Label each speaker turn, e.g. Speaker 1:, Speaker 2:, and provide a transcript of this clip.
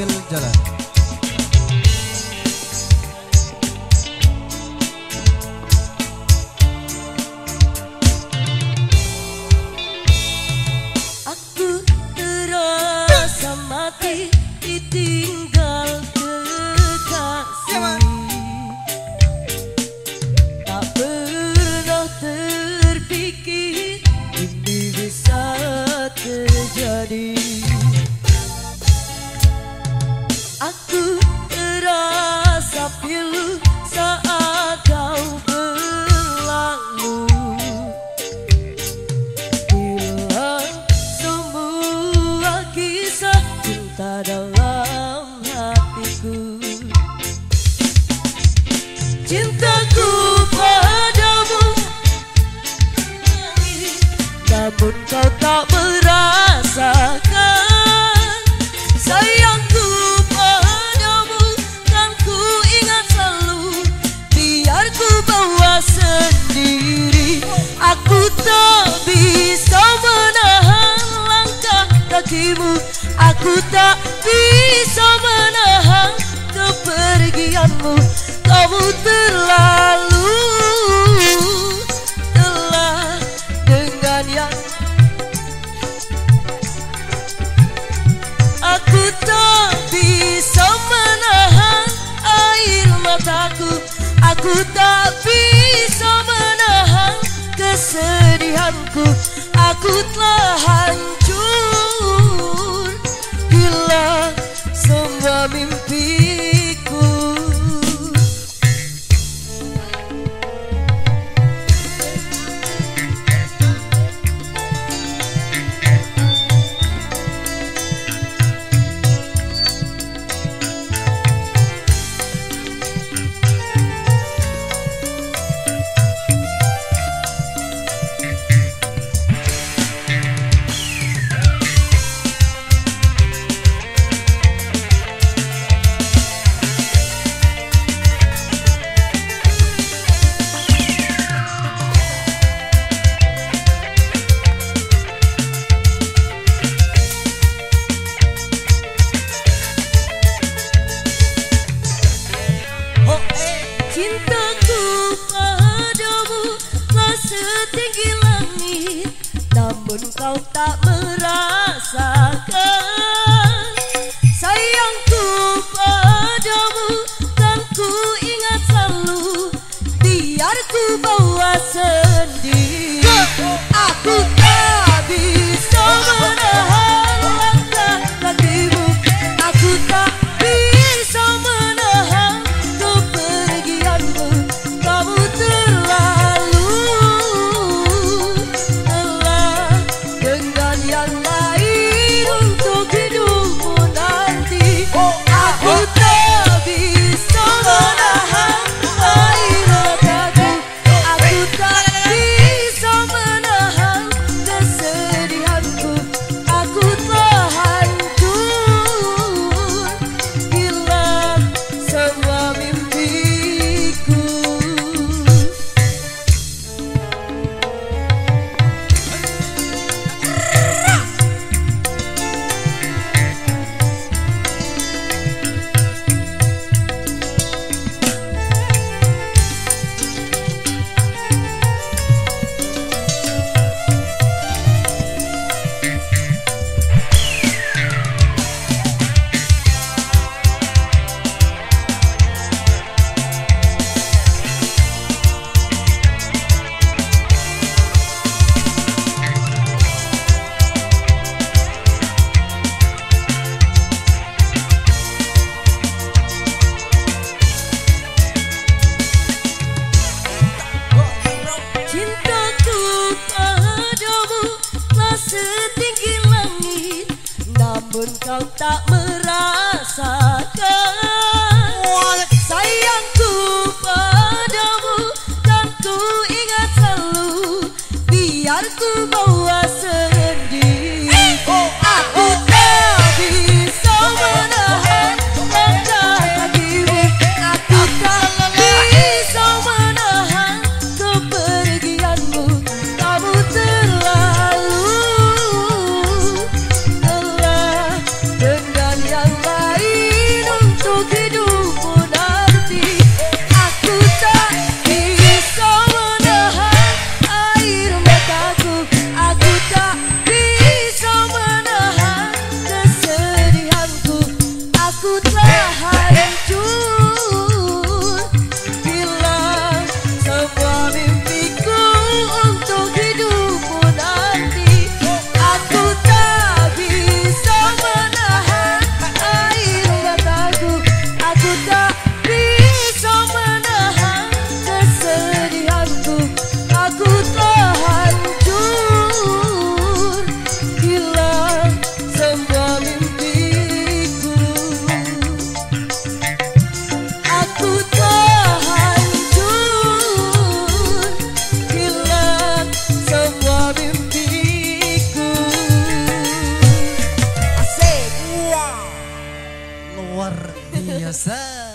Speaker 1: Michael Jalan.
Speaker 2: Aku terasa mati ditinggal kekasih. Tak pernah terpikir ini bisa terjadi. Aku terasa pilu saat kau berlalu. Hilang semua kisah cinta dalam hatiku. Cintaku padamu, namun kau tak merasakan. Sayangku padamu kan ku ingat selalu, biar ku bawa sendiri. Aku tak bisa menahan langkah kakimu, aku tak bisa menahan kepergianmu. Kamu terlalu telah dengan yang aku tak bisa menahan air mataku. Aku tak bisa menahan kesedihanku. Aku telah hancur, hilang semua mimpiku. Cintaku padamu telah setinggi langit, namun kau tak merasakan. Sayangku padamu kan ku ingat selalu, biar ku bawa sendiri. Aku tak bisa menahan langkah kakimu, aku tak bisa menahan kepergianmu. Kamu terlalu telah dengan yang lain untuk hidupmu nanti. Aku tak bisa menahan air mataku, aku tak bisa menahan kesedihanku. Aku telah hancur, hilang semua mimpiku. Cintaku padamu telah setinggi langit, namun kau tak merasakan. Sayangku padamu kan ku ingat selalu, biar ku bawa sendiri. Aku tak bisa menahan langkah kakimu, aku tak bisa menahan kepergianmu. Kamu terlalu telah dengan
Speaker 1: luar biasa.